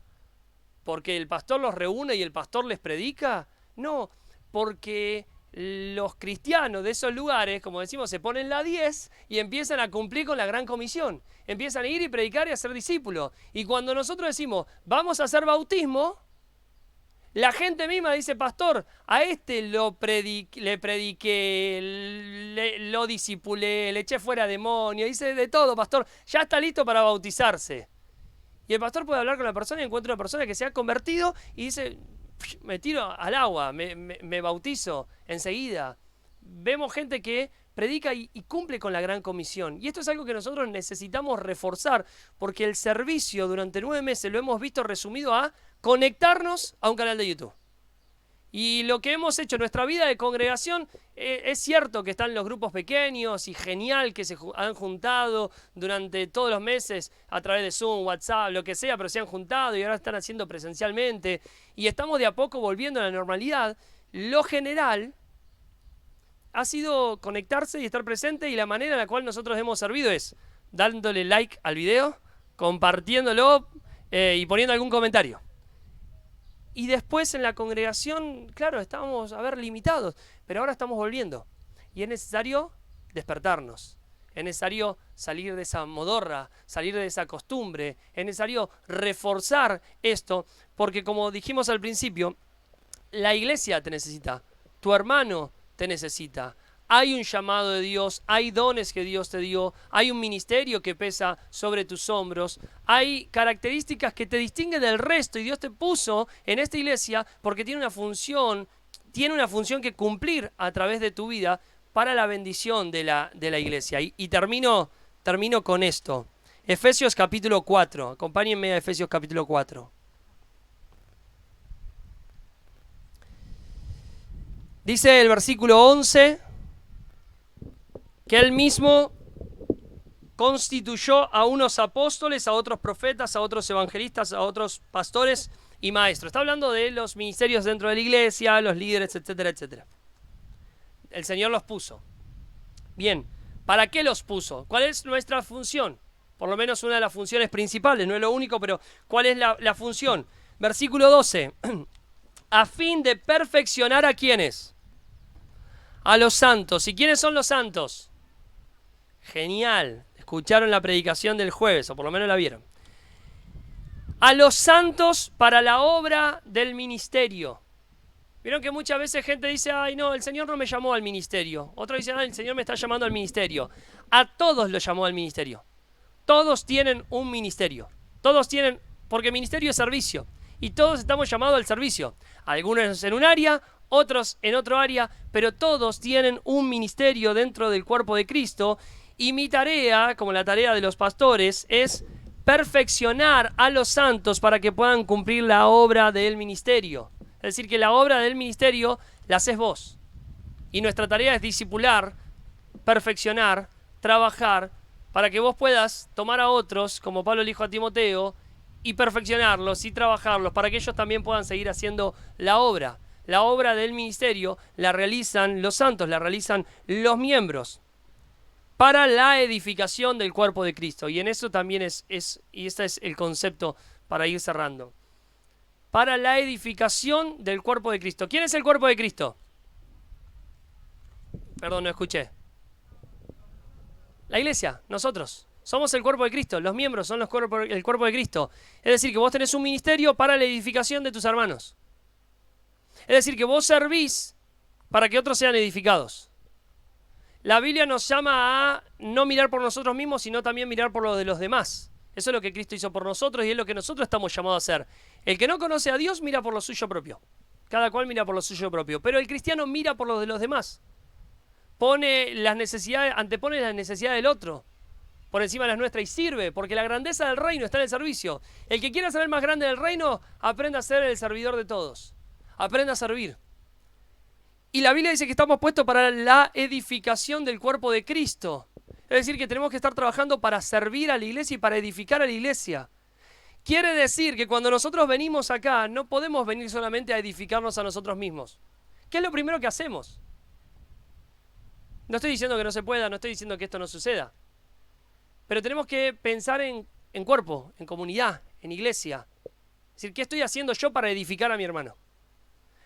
¿Porque el pastor los reúne y el pastor les predica? No, porque los cristianos de esos lugares, como decimos, se ponen la 10 y empiezan a cumplir con la gran comisión. Empiezan a ir y predicar y a ser discípulos. Y cuando nosotros decimos, vamos a hacer bautismo, la gente misma dice, pastor, a este le prediqué, lo discipulé, le eché fuera demonio, dice de todo, pastor, ya está listo para bautizarse. Y el pastor puede hablar con la persona y encuentra una persona que se ha convertido y dice, me tiro al agua, me bautizo enseguida. Vemos gente que predica y cumple con la gran comisión. Y esto es algo que nosotros necesitamos reforzar, porque el servicio durante 9 meses lo hemos visto resumido a conectarnos a un canal de YouTube. Y lo que hemos hecho en nuestra vida de congregación, es cierto que están los grupos pequeños y genial que se han juntado durante todos los meses a través de Zoom, WhatsApp, lo que sea, pero se han juntado y ahora están haciendo presencialmente y estamos de a poco volviendo a la normalidad. Lo general ha sido conectarse y estar presente, y la manera en la cual nosotros hemos servido es dándole like al video, compartiéndolo y poniendo algún comentario. Y después en la congregación, claro, estábamos, limitados, pero ahora estamos volviendo. Y es necesario despertarnos. Es necesario salir de esa modorra, salir de esa costumbre. Es necesario reforzar esto, porque como dijimos al principio, la iglesia te necesita, tu hermano te necesita. Hay un llamado de Dios, hay dones que Dios te dio, hay un ministerio que pesa sobre tus hombros, hay características que te distinguen del resto y Dios te puso en esta iglesia porque tiene una función que cumplir a través de tu vida para la bendición de la iglesia. Y termino con esto. Efesios capítulo 4, acompáñenme a Efesios capítulo 4. Dice el versículo 11... que él mismo constituyó a unos apóstoles, a otros profetas, a otros evangelistas, a otros pastores y maestros. Está hablando de los ministerios dentro de la iglesia, los líderes, etcétera, etcétera. El Señor los puso. Bien, ¿para qué los puso? ¿Cuál es nuestra función? Por lo menos una de las funciones principales, no es lo único, pero ¿cuál es la función? Versículo 12. A fin de perfeccionar a ¿quiénes? A los santos. ¿Y quiénes son los santos? Genial, escucharon la predicación del jueves, o por lo menos la vieron. A los santos para la obra del ministerio. Vieron que muchas veces gente dice, ay no, el Señor no me llamó al ministerio. Otros dicen, el Señor me está llamando al ministerio. A todos los llamó al ministerio. Todos tienen un ministerio. Todos tienen, porque ministerio es servicio. Y todos estamos llamados al servicio. Algunos en un área, otros en otro área, pero todos tienen un ministerio dentro del cuerpo de Cristo. Y mi tarea, como la tarea de los pastores, es perfeccionar a los santos para que puedan cumplir la obra del ministerio. Es decir, que la obra del ministerio la haces vos. Y nuestra tarea es discipular, perfeccionar, trabajar, para que vos puedas tomar a otros, como Pablo le dijo a Timoteo, y perfeccionarlos y trabajarlos, para que ellos también puedan seguir haciendo la obra. La obra del ministerio la realizan los santos, la realizan los miembros, para la edificación del cuerpo de Cristo. Y en eso también y este es el concepto para ir cerrando. Para la edificación del cuerpo de Cristo. ¿Quién es el cuerpo de Cristo? Perdón, no escuché. La iglesia, nosotros. Somos el cuerpo de Cristo, los miembros son el cuerpo de Cristo. Es decir, que vos tenés un ministerio para la edificación de tus hermanos. Es decir, que vos servís para que otros sean edificados. La Biblia nos llama a no mirar por nosotros mismos, sino también mirar por lo de los demás. Eso es lo que Cristo hizo por nosotros y es lo que nosotros estamos llamados a hacer. El que no conoce a Dios mira por lo suyo propio. Cada cual mira por lo suyo propio. Pero el cristiano mira por lo de los demás. Antepone las necesidades del otro por encima de las nuestras y sirve, porque la grandeza del reino está en el servicio. El que quiera ser el más grande del reino, aprenda a ser el servidor de todos. Aprenda a servir. Y la Biblia dice que estamos puestos para la edificación del cuerpo de Cristo. Es decir, que tenemos que estar trabajando para servir a la iglesia y para edificar a la iglesia. Quiere decir que cuando nosotros venimos acá, no podemos venir solamente a edificarnos a nosotros mismos. ¿Qué es lo primero que hacemos? No estoy diciendo que no se pueda, no estoy diciendo que esto no suceda. Pero tenemos que pensar en cuerpo, en comunidad, en iglesia. Es decir, ¿qué estoy haciendo yo para edificar a mi hermano?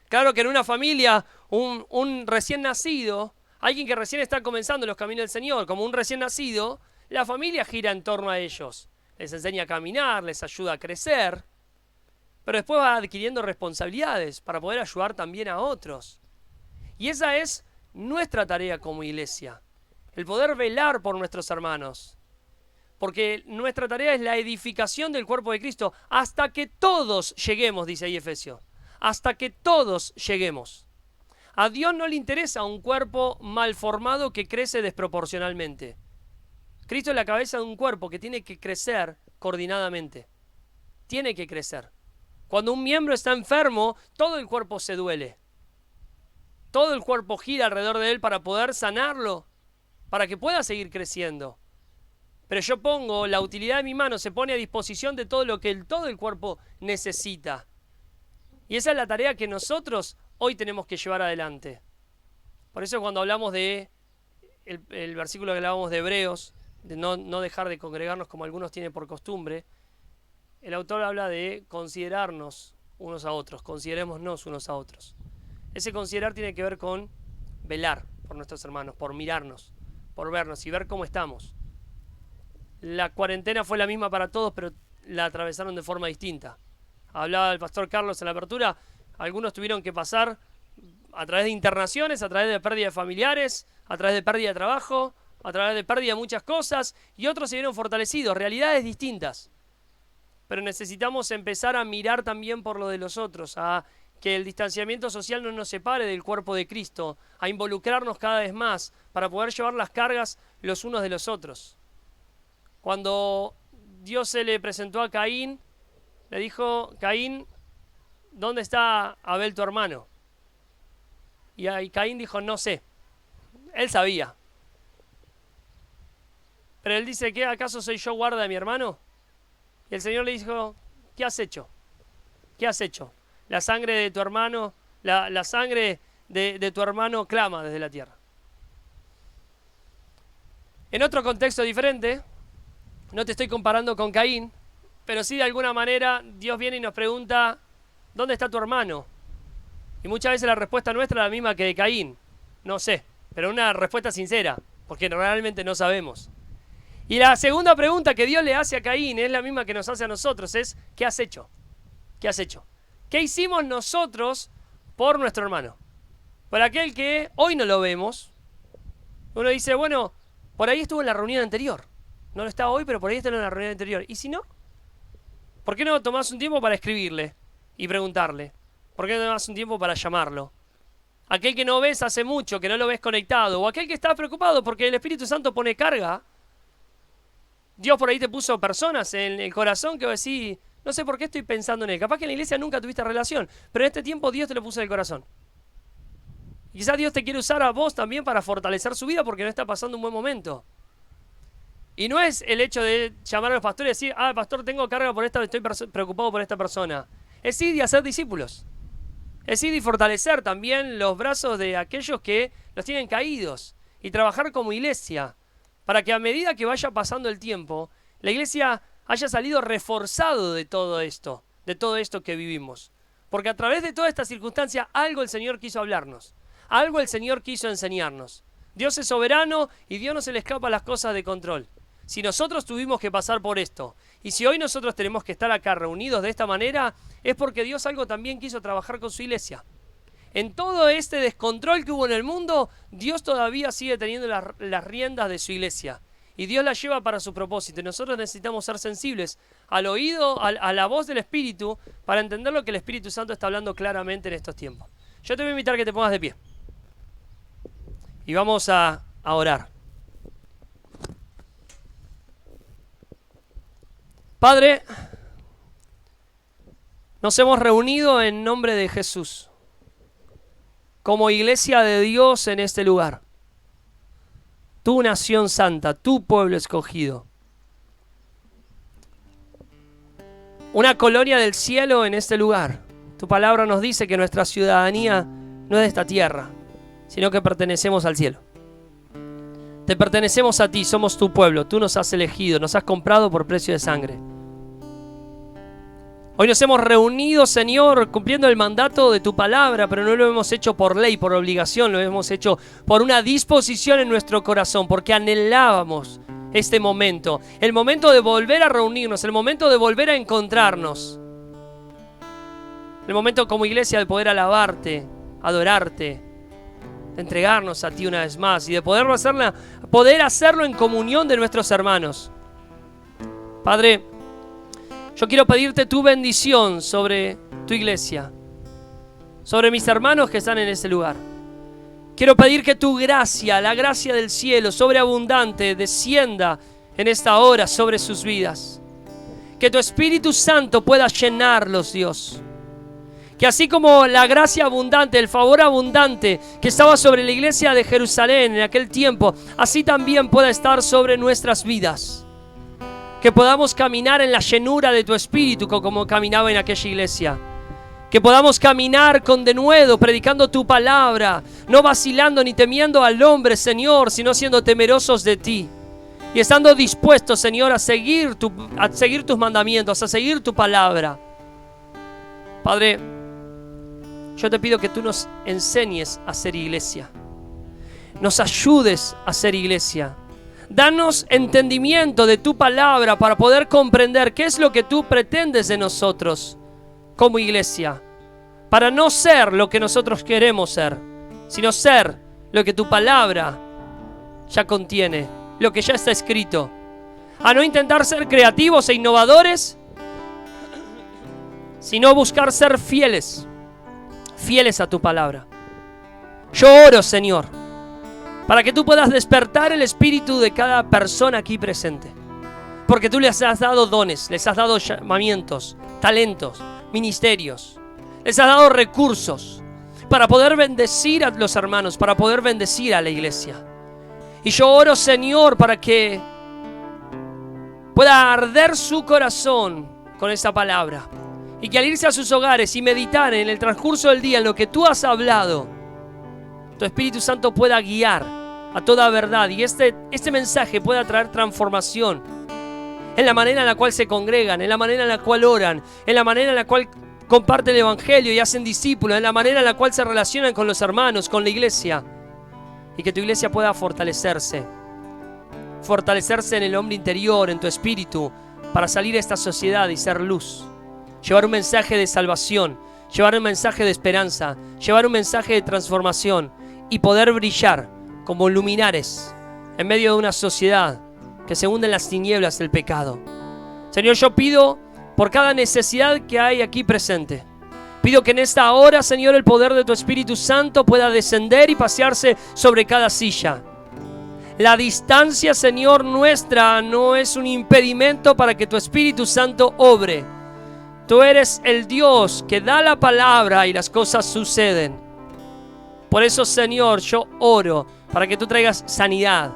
Claro que en una familia, un recién nacido, alguien que recién está comenzando los caminos del Señor, como un recién nacido, la familia gira en torno a ellos. Les enseña a caminar, les ayuda a crecer, pero después va adquiriendo responsabilidades para poder ayudar también a otros. Y esa es nuestra tarea como iglesia, el poder velar por nuestros hermanos. Porque nuestra tarea es la edificación del cuerpo de Cristo hasta que todos lleguemos, dice ahí Efesios. Hasta que todos lleguemos. A Dios no le interesa un cuerpo mal formado que crece desproporcionalmente. Cristo es la cabeza de un cuerpo que tiene que crecer coordinadamente. Tiene que crecer. Cuando un miembro está enfermo, todo el cuerpo se duele. Todo el cuerpo gira alrededor de él para poder sanarlo, para que pueda seguir creciendo. Pero yo pongo, la utilidad de mi mano se pone a disposición de todo lo que todo el cuerpo necesita. Y esa es la tarea que nosotros hoy tenemos que llevar adelante. Por eso cuando hablamos de el versículo que hablábamos de Hebreos, de no dejar de congregarnos como algunos tienen por costumbre, el autor habla de considerarnos unos a otros, considerémonos unos a otros. Ese considerar tiene que ver con velar por nuestros hermanos, por mirarnos, por vernos y ver cómo estamos. La cuarentena fue la misma para todos, pero la atravesaron de forma distinta. Hablaba el pastor Carlos en la apertura, algunos tuvieron que pasar a través de internaciones, a través de pérdida de familiares, a través de pérdida de trabajo, a través de pérdida de muchas cosas, y otros se vieron fortalecidos, realidades distintas. Pero necesitamos empezar a mirar también por lo de los otros, a que el distanciamiento social no nos separe del cuerpo de Cristo, a involucrarnos cada vez más para poder llevar las cargas los unos de los otros. Cuando Dios se le presentó a Caín, le dijo, Caín, ¿dónde está Abel tu hermano? Y Caín dijo, no sé. Él sabía. Pero él dice, ¿qué acaso soy yo guarda de mi hermano? Y el Señor le dijo, ¿qué has hecho? ¿Qué has hecho? La sangre de tu hermano, la sangre de tu hermano clama desde la tierra. En otro contexto diferente, no te estoy comparando con Caín, pero sí de alguna manera Dios viene y nos pregunta, ¿dónde está tu hermano? Y muchas veces la respuesta nuestra es la misma que de Caín. No sé, pero una respuesta sincera, porque realmente no sabemos. Y la segunda pregunta que Dios le hace a Caín es la misma que nos hace a nosotros, es ¿qué has hecho? ¿Qué has hecho? ¿Qué hicimos nosotros por nuestro hermano? Por aquel que hoy no lo vemos. Uno dice, bueno, por ahí estuvo en la reunión anterior. No lo está hoy, pero por ahí está en la reunión anterior. ¿Y si no? ¿Por qué no tomás un tiempo para escribirle y preguntarle? ¿Por qué no tomás un tiempo para llamarlo? Aquel que no ves hace mucho, que no lo ves conectado, o aquel que está preocupado porque el Espíritu Santo pone carga. Dios por ahí te puso personas en el corazón que vos decís, no sé por qué estoy pensando en él. Capaz que en la iglesia nunca tuviste relación, pero en este tiempo Dios te lo puso en el corazón. Y quizás Dios te quiere usar a vos también para fortalecer su vida porque no está pasando un buen momento. Y no es el hecho de llamar a los pastores y decir, pastor, tengo carga por esta, estoy preocupado por esta persona. Es ir y hacer discípulos. Es ir y fortalecer también los brazos de aquellos que los tienen caídos. Y trabajar como iglesia. Para que a medida que vaya pasando el tiempo, la iglesia haya salido reforzado de todo esto que vivimos. Porque a través de toda esta circunstancia, algo el Señor quiso hablarnos. Algo el Señor quiso enseñarnos. Dios es soberano y Dios no se le escapa las cosas de control. Si nosotros tuvimos que pasar por esto, y si hoy nosotros tenemos que estar acá reunidos de esta manera, es porque Dios algo también quiso trabajar con su iglesia. En todo este descontrol que hubo en el mundo, Dios todavía sigue teniendo las riendas de su iglesia. Y Dios la lleva para su propósito. Y nosotros necesitamos ser sensibles al oído, a la voz del Espíritu, para entender lo que el Espíritu Santo está hablando claramente en estos tiempos. Yo te voy a invitar a que te pongas de pie. Y vamos a orar. Padre, nos hemos reunido en nombre de Jesús, como iglesia de Dios en este lugar. Tu nación santa, tu pueblo escogido. Una colonia del cielo en este lugar. Tu palabra nos dice que nuestra ciudadanía no es de esta tierra, sino que pertenecemos al cielo. Te pertenecemos a ti, somos tu pueblo. Tú nos has elegido, nos has comprado por precio de sangre. Hoy nos hemos reunido, Señor, cumpliendo el mandato de tu palabra, pero no lo hemos hecho por ley, por obligación, lo hemos hecho por una disposición en nuestro corazón, porque anhelábamos este momento, el momento de volver a reunirnos, el momento de volver a encontrarnos, el momento como iglesia de poder alabarte, adorarte, de entregarnos a ti una vez más y de poder hacerlo en comunión de nuestros hermanos. Padre, yo quiero pedirte tu bendición sobre tu iglesia, sobre mis hermanos que están en este lugar. Quiero pedir que tu gracia, la gracia del cielo sobreabundante, descienda en esta hora sobre sus vidas. Que tu Espíritu Santo pueda llenarlos, Dios. Que así como la gracia abundante, el favor abundante que estaba sobre la iglesia de Jerusalén en aquel tiempo, así también pueda estar sobre nuestras vidas. Que podamos caminar en la llenura de tu Espíritu como caminaba en aquella iglesia. Que podamos caminar con denuedo, predicando tu palabra, no vacilando ni temiendo al hombre, Señor, sino siendo temerosos de ti. Y estando dispuestos, Señor, a seguir tus mandamientos, a seguir tu palabra. Padre, yo te pido que tú nos enseñes a ser iglesia. Nos ayudes a ser iglesia. Danos entendimiento de tu palabra para poder comprender qué es lo que tú pretendes de nosotros como iglesia. Para no ser lo que nosotros queremos ser, sino ser lo que tu palabra ya contiene, lo que ya está escrito. A no intentar ser creativos e innovadores, sino buscar ser fieles a tu palabra. Yo oro, Señor, para que tú puedas despertar el espíritu de cada persona aquí presente. Porque tú les has dado dones, les has dado llamamientos, talentos, ministerios. Les has dado recursos para poder bendecir a los hermanos, para poder bendecir a la iglesia. Y yo oro, Señor, para que pueda arder su corazón con esta palabra. Y que al irse a sus hogares y meditar en el transcurso del día en lo que tú has hablado, tu Espíritu Santo pueda guiar a toda verdad y este mensaje pueda traer transformación en la manera en la cual se congregan, en la manera en la cual oran, en la manera en la cual comparten el Evangelio y hacen discípulos, en la manera en la cual se relacionan con los hermanos, con la iglesia, y que tu iglesia pueda fortalecerse en el hombre interior, en tu espíritu, para salir a esta sociedad y ser luz, llevar un mensaje de salvación, llevar un mensaje de esperanza, llevar un mensaje de transformación y poder brillar como luminares en medio de una sociedad que se hunde en las tinieblas del pecado. Señor, yo pido por cada necesidad que hay aquí presente. Pido que en esta hora, Señor, el poder de tu Espíritu Santo pueda descender y pasearse sobre cada silla. La distancia, Señor, nuestra no es un impedimento para que tu Espíritu Santo obre. Tú eres el Dios que da la palabra y las cosas suceden. Por eso, Señor, yo oro para que tú traigas sanidad,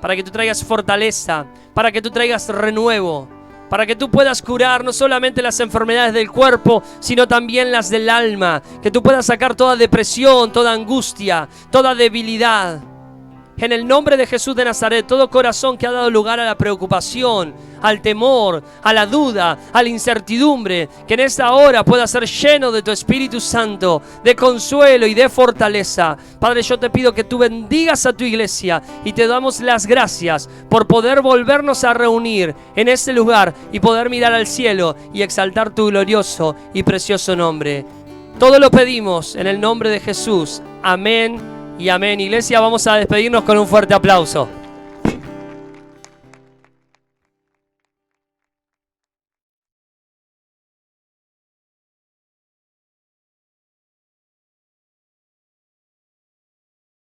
para que tú traigas fortaleza, para que tú traigas renuevo, para que tú puedas curar no solamente las enfermedades del cuerpo, sino también las del alma, que tú puedas sacar toda depresión, toda angustia, toda debilidad. En el nombre de Jesús de Nazaret, todo corazón que ha dado lugar a la preocupación, al temor, a la duda, a la incertidumbre, que en esta hora pueda ser lleno de tu Espíritu Santo, de consuelo y de fortaleza. Padre, yo te pido que tú bendigas a tu iglesia y te damos las gracias por poder volvernos a reunir en este lugar y poder mirar al cielo y exaltar tu glorioso y precioso nombre. Todo lo pedimos en el nombre de Jesús. Amén y amén. Iglesia, vamos a despedirnos con un fuerte aplauso.